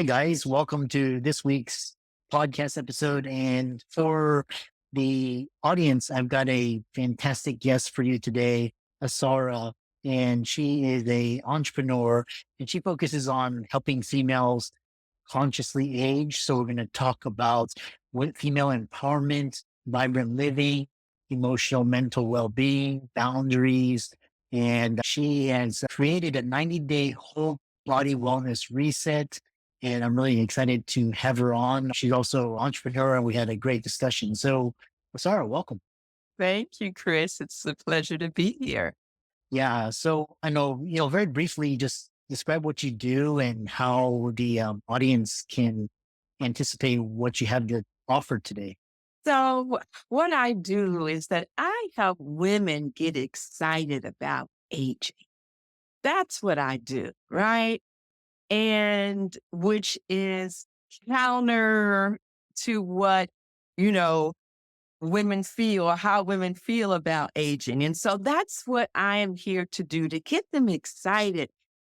Hey guys, welcome to this week's podcast episode. And for the audience, I've got a fantastic guest for you today, Asara. And she is a entrepreneur and she focuses on helping females consciously age. So we're going to talk about what female empowerment, vibrant living, emotional, mental well-being, boundaries. And she has created a 90-day whole body wellness reset, and I'm really excited to have her on. She's also an entrepreneur, and we had a great discussion. So, Sarah, welcome. Thank you, Chris. It's a pleasure to be here. Yeah. So I know, very briefly, just describe what you do and how the audience can anticipate what you have to offer today. So, what I do is that I help women get excited about aging. That's what I do, right? And which is counter to what, you know, women feel or how women feel about aging. And so that's what I am here to do to get them excited,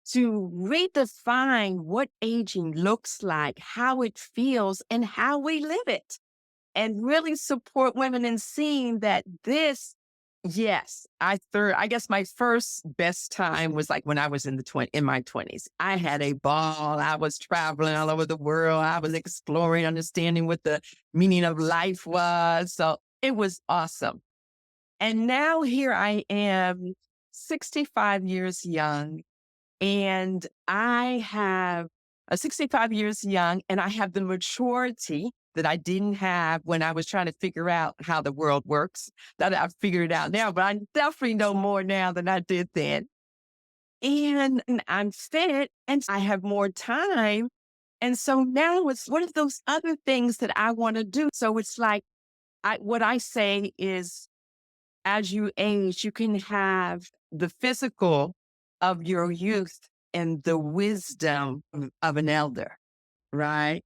to redefine what aging looks like, how it feels, and how we live it, and really support women in seeing that this, yes, I guess my first best time was like when I was in my 20s. I had a ball. I was traveling all over the world. I was exploring, understanding what the meaning of life was. So it was awesome. And now here I am, 65 years young, and I have 65 years young, and I have the maturity that I didn't have when I was trying to figure out how the world works, that I've figured out now, but I definitely know more now than I did then. And I'm fit and I have more time. And so now it's one of those other things that I want to do. So it's like, what I say is, as you age, you can have the physical of your youth and the wisdom of an elder, right?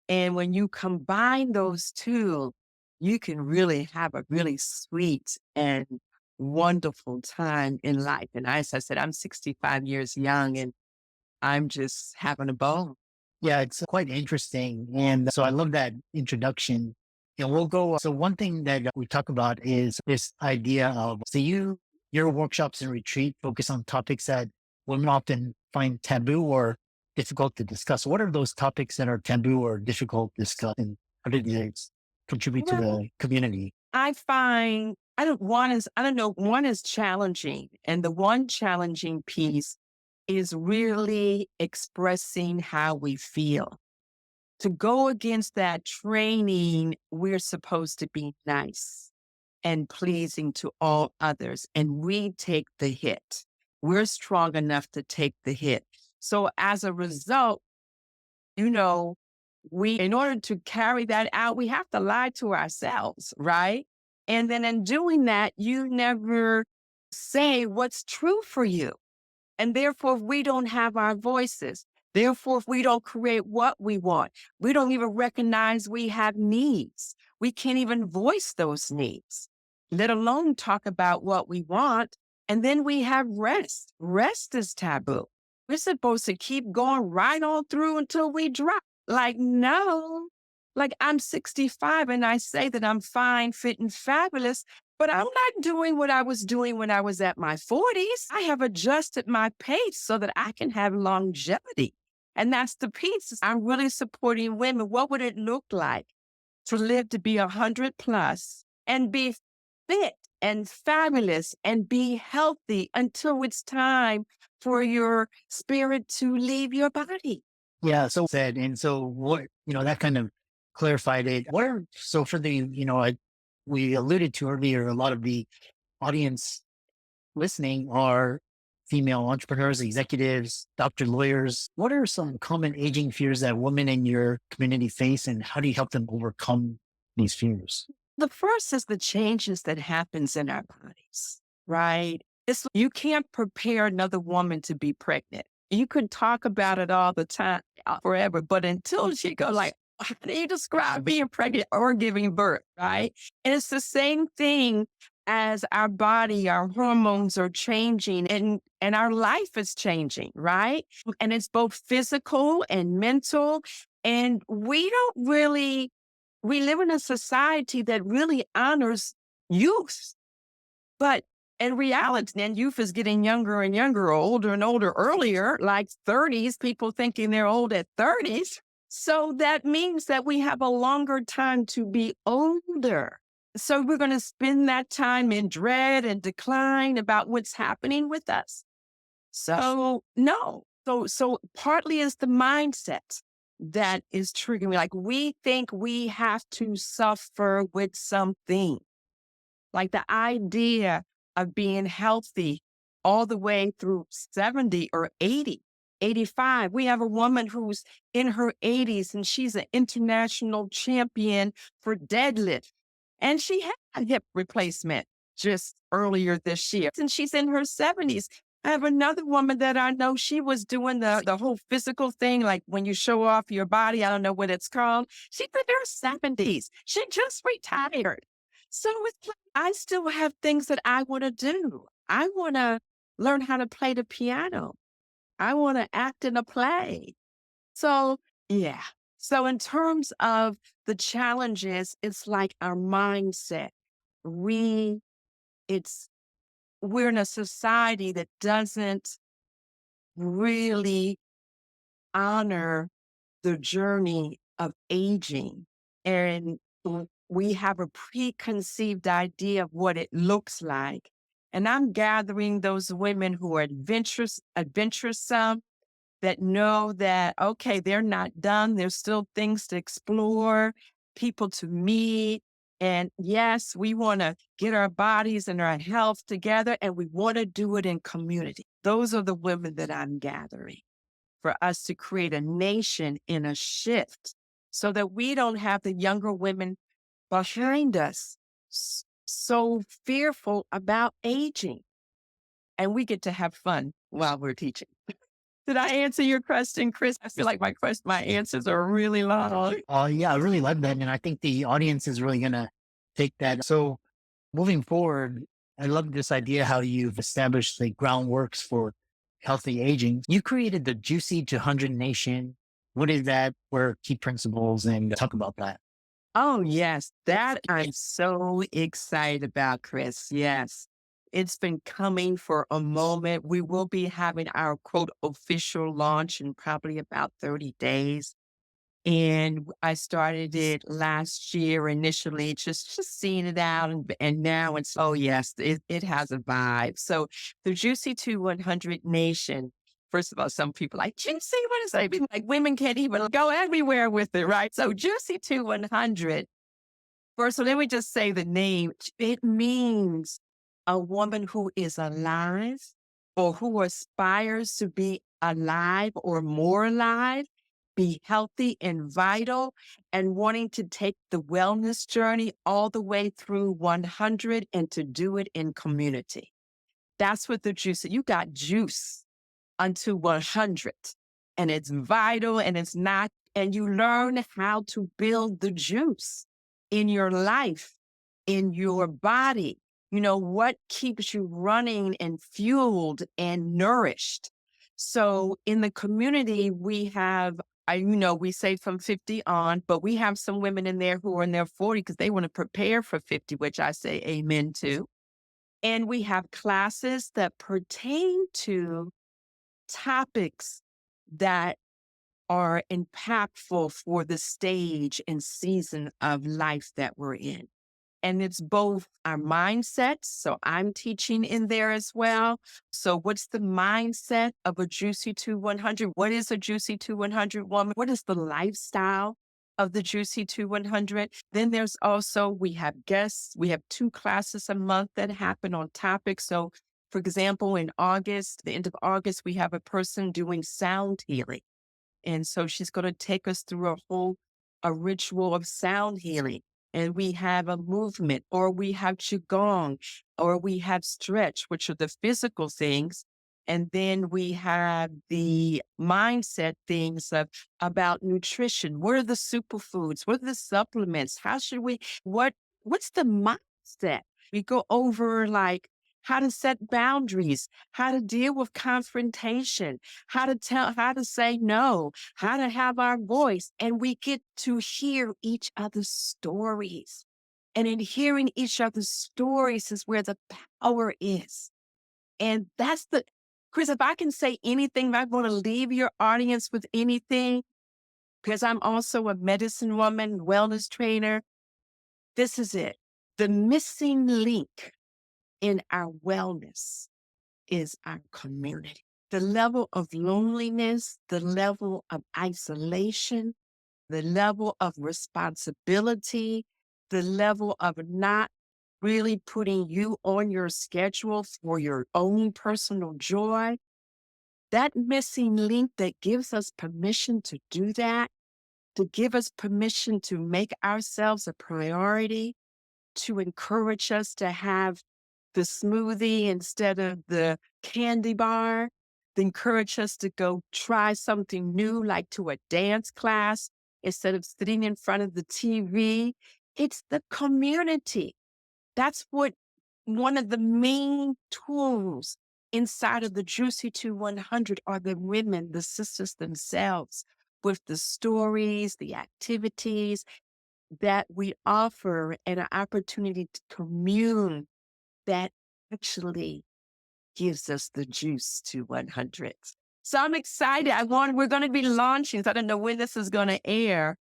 And when you combine those two, you can really have a really sweet and wonderful time in life. And as I said, I'm 65 years young and I'm just having a ball. Yeah, it's quite interesting. And so I love that introduction. And we'll go. So, one thing that we talk about is this idea of your workshops and retreat focus on topics that women often find taboo or difficult to discuss. What are those topics that are taboo or difficult to discuss? And how do they contribute to Well, the community? I find I don't know, one is challenging. And the one challenging piece is really expressing how we feel. To go against that training, we're supposed to be nice and pleasing to all others, and we take the hit. We're strong enough to take the hit. So as a result, you know, in order to carry that out, we have to lie to ourselves, right? And then in doing that, you never say what's true for you. And therefore, if we don't have our voices, therefore, if we don't create what we want, we don't even recognize we have needs. We can't even voice those needs, let alone talk about what we want. And then we have rest. Rest is taboo. We're supposed to keep going right on through until we drop. Like, no. Like, I'm 65 and I say that I'm fine, fit, and fabulous. But I'm not doing what I was doing when I was at my 40s. I have adjusted my pace so that I can have longevity. And that's the piece. I'm really supporting women. What would it look like to live to be 100 plus and be fit and fabulous and be healthy until it's time for your spirit to leave your body? Yeah. So said, and so that kind of clarified it. So for the, we alluded to earlier, a lot of the audience listening are female entrepreneurs, executives, doctor, lawyers. What are some common aging fears that women in your community face, and how do you help them overcome these fears? The first is the changes that happens in our bodies, right? You can't prepare another woman to be pregnant. You could talk about it all the time, forever, but until she go like, how do you describe being pregnant or giving birth, right? And it's the same thing as our body, our hormones are changing and our life is changing, right? And it's both physical and mental. And we don't really, we live in a society that really honors youth. But in reality, then youth is getting younger and younger, older and older earlier, like 30s, people thinking they're old at 30s. So that means that we have a longer time to be older. So we're going to spend that time in dread and decline about what's happening with us. So no. So partly is the mindset that is triggering. Like we think we have to suffer with something. Like the idea of being healthy all the way through 70 or 80, 85. We have a woman who's in her 80s and she's an international champion for deadlift. And she had a hip replacement just earlier this year. And she's in her 70s. I have another woman that I know, she was doing the whole physical thing, like when you show off your body, I don't know what it's called. She's in her 70s. She just retired. So it's like, I still have things that I want to do. I want to learn how to play the piano. I want to act in a play. So, yeah. So, in terms of the challenges, it's like our mindset. We, it's, we're in a society that doesn't really honor the journey of aging. And we have a preconceived idea of what it looks like. And I'm gathering those women who are adventuresome, that know that, okay, they're not done. There's still things to explore, people to meet. And yes, we want to get our bodies and our health together, and we want to do it in community. Those are the women that I'm gathering for us to create a nation in a shift so that we don't have the younger women behind us so fearful about aging. And we get to have fun while we're teaching. Did I answer your question, Chris? I feel like my answers are really long. Yeah, I really love that. And I think the audience is really going to take that. So moving forward, I love this idea how you've established the groundworks for healthy aging. You created the Juicy to 100 Nation. What is that? What are key principles? And talk about that. Oh, yes. That I'm so excited about, Chris. Yes. It's been coming for a moment. We will be having our quote official launch in probably about 30 days. And I started it last year initially, just seeing it out. And now it's, oh, yes, it has a vibe. So the Juicy to 100 Nation, first of all, some people like, Juicy, what is that? Like women can't even go everywhere with it, right? So Juicy to 100. First, so let me just say the name. It means a woman who is alive or who aspires to be alive or more alive, be healthy and vital, and wanting to take the wellness journey all the way through 100 and to do it in community. That's what the juice, you got juice unto 100, and it's vital and it's not, and you learn how to build the juice in your life, in your body. You know, what keeps you running and fueled and nourished. So in the community, we have, we say from 50 on, but we have some women in there who are in their 40 because they want to prepare for 50, which I say amen to. And we have classes that pertain to topics that are impactful for the stage and season of life that we're in. And it's both our mindsets. So I'm teaching in there as well. So what's the mindset of a Juicy to 100? What is a Juicy to 100 woman? What is the lifestyle of the Juicy to 100? Then there's also, we have guests. We have 2 classes a month that happen on topics. So for example, in August, the end of August, we have a person doing sound healing. And so she's going to take us through a ritual of sound healing. And we have a movement, or we have Qigong, or we have stretch, which are the physical things. And then we have the mindset things about nutrition. What are the superfoods? What are the supplements? How should we, what's the mindset? We go over like how to set boundaries, how to deal with confrontation, how to say no, how to have our voice. And we get to hear each other's stories. And in hearing each other's stories is where the power is. And that's Chris, if I can say anything, if I want to leave your audience with anything, because I'm also a medicine woman, wellness trainer, this is it. The missing link in our wellness is our community. The level of loneliness, the level of isolation, the level of responsibility, the level of not really putting you on your schedule for your own personal joy, that missing link that gives us permission to do that, to give us permission to make ourselves a priority, to encourage us to have the smoothie instead of the candy bar, to encourage us to go try something new, like to a dance class instead of sitting in front of the TV. It's the community. That's what one of the main tools inside of the Juicy to 100 are the women, the sisters themselves, with the stories, the activities that we offer, and an opportunity to commune that actually gives us the juice to 100. So I'm excited. We're going to be launching. So I don't know when this is going to air,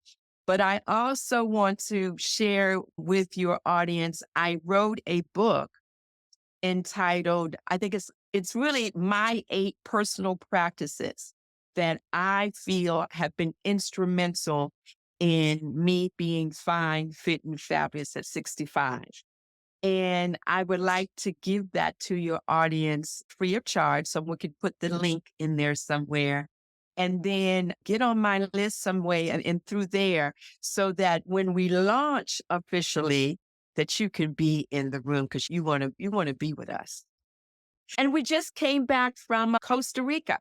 but I also want to share with your audience. I wrote a book entitled, I think it's really my 8 personal practices that I feel have been instrumental in me being fine, fit, and fabulous at 65. And I would like to give that to your audience free of charge. So we could put the link in there somewhere. And then get on my list some way and through there so that when we launch officially, that you can be in the room because you want to be with us. And we just came back from Costa Rica,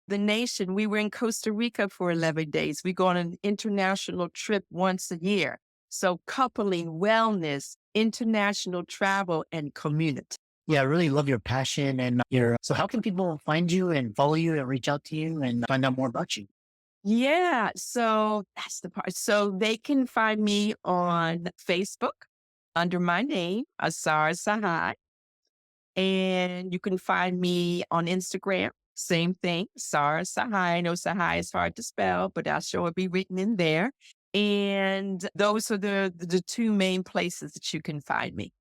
the nation. We were in Costa Rica for 11 days. We go on an international trip once a year. So coupling wellness, international travel, and community. Yeah, I really love your passion and so how can people find you and follow you and reach out to you and find out more about you? Yeah, so that's the part. So they can find me on Facebook under my name, Asara Tsehai. And you can find me on Instagram, same thing, Asara Tsehai. I know Tsehai is hard to spell, but I'll sure be written in there. And those are the 2 main places that you can find me.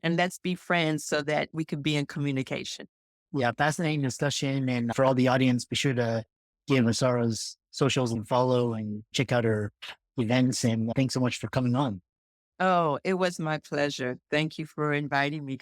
And let's be friends so that we can be in communication. Yeah, fascinating discussion. And for all the audience, be sure to give Asara's socials and follow and check out her events. And thanks so much for coming on. Oh, it was my pleasure. Thank you for inviting me.